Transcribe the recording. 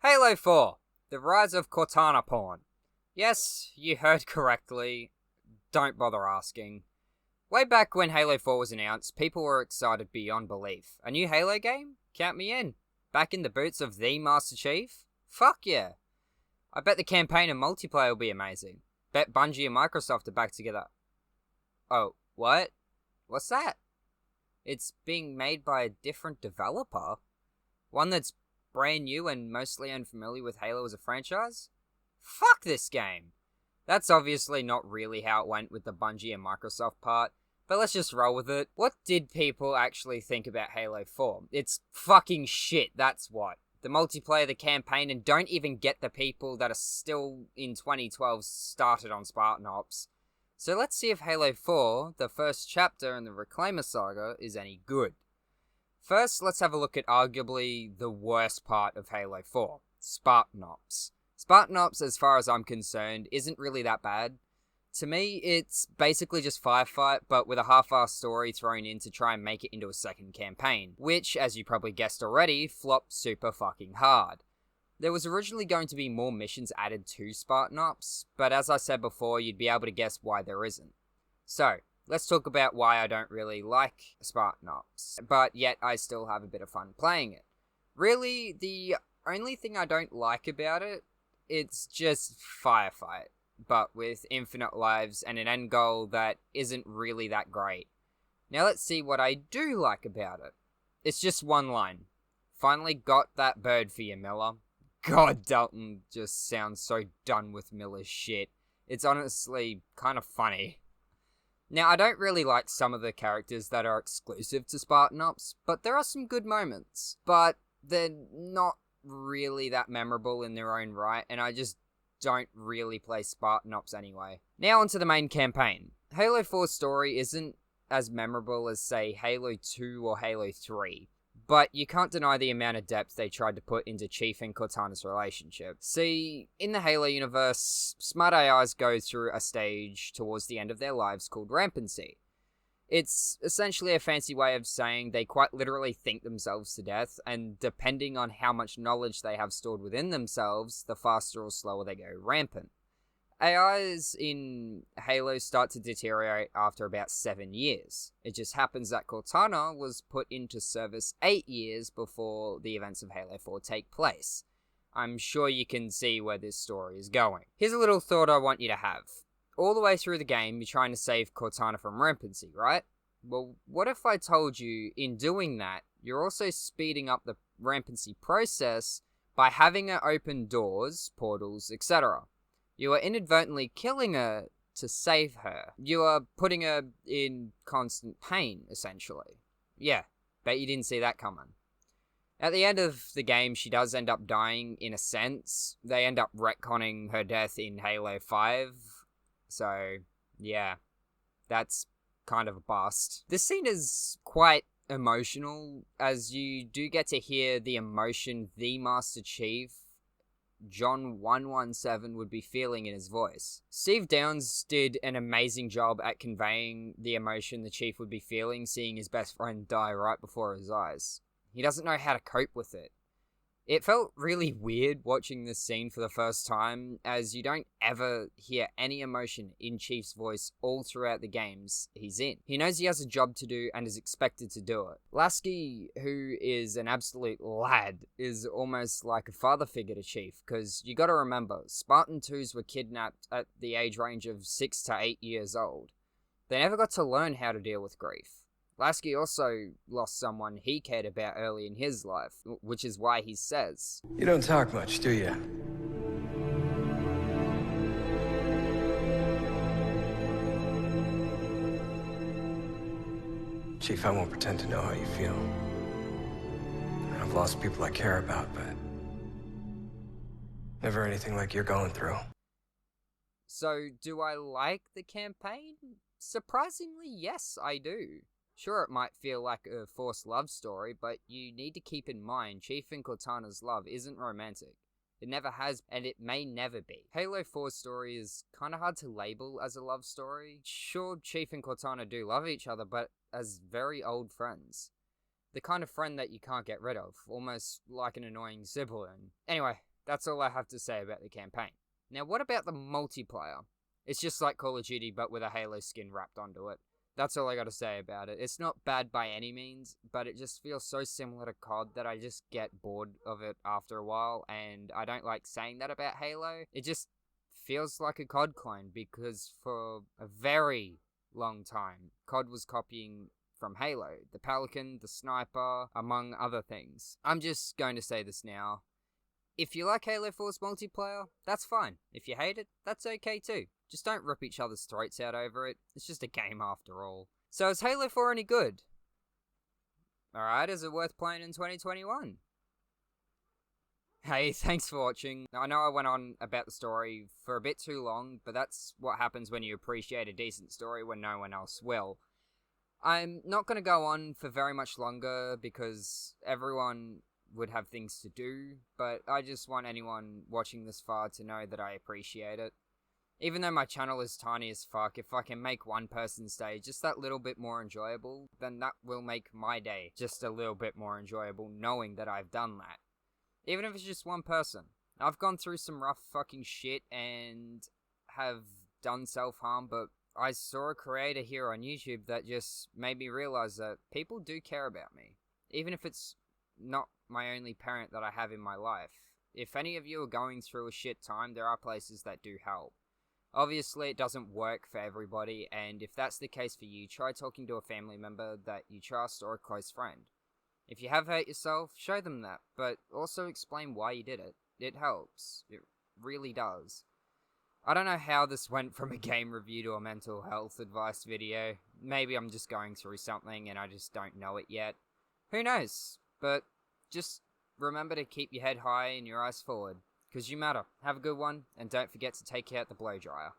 Halo 4, The Rise of Cortana Porn. Yes, you heard correctly. Don't bother asking. Way back when Halo 4 was announced, people were excited beyond belief. A new Halo game? Count me in. Back in the boots of the Master Chief? Fuck yeah. I bet the campaign and multiplayer will be amazing. Bet Bungie and Microsoft are back together. Oh, what? What's that? It's being made by a different developer? One that's brand new and mostly unfamiliar with Halo as a franchise? Fuck this game! That's obviously not really how it went with the Bungie and Microsoft part, but let's just roll with it. What did people actually think about Halo 4? It's fucking shit, that's what. The multiplayer, the campaign, and don't even get the people that are still in 2012 started on Spartan Ops. So let's see if Halo 4, the first chapter in the Reclaimer saga, is any good. First, let's have a look at arguably the worst part of Halo 4, Spartan Ops. Spartan Ops, as far as I'm concerned, isn't really that bad. To me, it's basically just Firefight, but with a half-assed story thrown in to try and make it into a second campaign, which, as you probably guessed already, flopped super fucking hard. There was originally going to be more missions added to Spartan Ops, but as I said before, you'd be able to guess why there isn't. So, let's talk about why I don't really like Spartan Ops, but yet I still have a bit of fun playing it. Really, the only thing I don't like about it, it's just Firefight, but with infinite lives and an end goal that isn't really that great. Now let's see what I do like about it. It's just one line. Finally got that bird for you, Miller. God, Dalton just sounds so done with Miller's shit. It's honestly kind of funny. Now, I don't really like some of the characters that are exclusive to Spartan Ops, but there are some good moments. But they're not really that memorable in their own right, and I just don't really play Spartan Ops anyway. Now onto the main campaign. Halo 4's story isn't as memorable as, say, Halo 2 or Halo 3. But you can't deny the amount of depth they tried to put into Chief and Cortana's relationship. See, in the Halo universe, smart AIs go through a stage towards the end of their lives called rampancy. It's essentially a fancy way of saying they quite literally think themselves to death, and depending on how much knowledge they have stored within themselves, the faster or slower they go rampant. AIs in Halo start to deteriorate after about 7 years. It just happens that Cortana was put into service 8 years before the events of Halo 4 take place. I'm sure you can see where this story is going. Here's a little thought I want you to have. All the way through the game, you're trying to save Cortana from rampancy, right? Well, what if I told you, in doing that, you're also speeding up the rampancy process by having her open doors, portals, etc.? You are inadvertently killing her to save her. You are putting her in constant pain, essentially. Yeah, bet you didn't see that coming. At the end of the game, she does end up dying, in a sense. They end up retconning her death in Halo 5. So, yeah, that's kind of a bust. This scene is quite emotional, as you do get to hear the emotion the Master Chief, John 117, would be feeling in his voice. Steve Downes did an amazing job at conveying the emotion the Chief would be feeling seeing his best friend die right before his eyes. He doesn't know how to cope with it. It felt really weird watching this scene for the first time, as you don't ever hear any emotion in Chief's voice all throughout the games he's in. He knows he has a job to do and is expected to do it. Lasky, who is an absolute lad, is almost like a father figure to Chief, because you gotta remember, Spartan 2s were kidnapped at the age range of 6 to 8 years old. They never got to learn how to deal with grief. Lasky also lost someone he cared about early in his life, which is why he says, "You don't talk much, do you?" Chief, I won't pretend to know how you feel. I've lost people I care about, but never anything like you're going through. So, do I like the campaign? Surprisingly, yes, I do. Sure, it might feel like a forced love story, but you need to keep in mind Chief and Cortana's love isn't romantic. It never has, and it may never be. Halo 4's story is kinda hard to label as a love story. Sure, Chief and Cortana do love each other, but as very old friends. The kind of friend that you can't get rid of, almost like an annoying sibling. Anyway, That's all I have to say about the campaign. Now, what about the multiplayer? It's just like Call of Duty, but with a Halo skin wrapped onto it. That's all I gotta say about it. It's not bad by any means, but it just feels so similar to COD that I just get bored of it after a while, and I don't like saying that about Halo. It just feels like a COD clone, because for a very long time, COD was copying from Halo. The Pelican, the Sniper, among other things. I'm just going to say this now. If you like Halo 4's multiplayer, that's fine. If you hate it, that's okay too. Just don't rip each other's throats out over it. It's just a game after all. So is Halo 4 any good? Alright, is it worth playing in 2021? Hey, thanks for watching. I know I went on about the story for a bit too long, but that's what happens when you appreciate a decent story when no one else will. I'm not going to go on for very much longer because everyone would have things to do, but I just want anyone watching this far to know that I appreciate it. Even though my channel is tiny as fuck, if I can make one person's day just that little bit more enjoyable, then that will make my day just a little bit more enjoyable knowing that I've done that. Even if it's just one person. I've gone through some rough fucking shit and have done self-harm, but I saw a creator here on YouTube that just made me realize that people do care about me. Even if it's not my only parent that I have in my life. If any of you are going through a shit time, there are places that do help. Obviously, it doesn't work for everybody, and if that's the case for you, try talking to a family member that you trust or a close friend. If you have hurt yourself, show them that, but also explain why you did it. It helps. It really does. I don't know how this went from a game review to a mental health advice video. Maybe I'm just going through something and I just don't know it yet. Who knows? But just remember to keep your head high and your eyes forward. Because you matter. Have a good one, and don't forget to take out the blow dryer.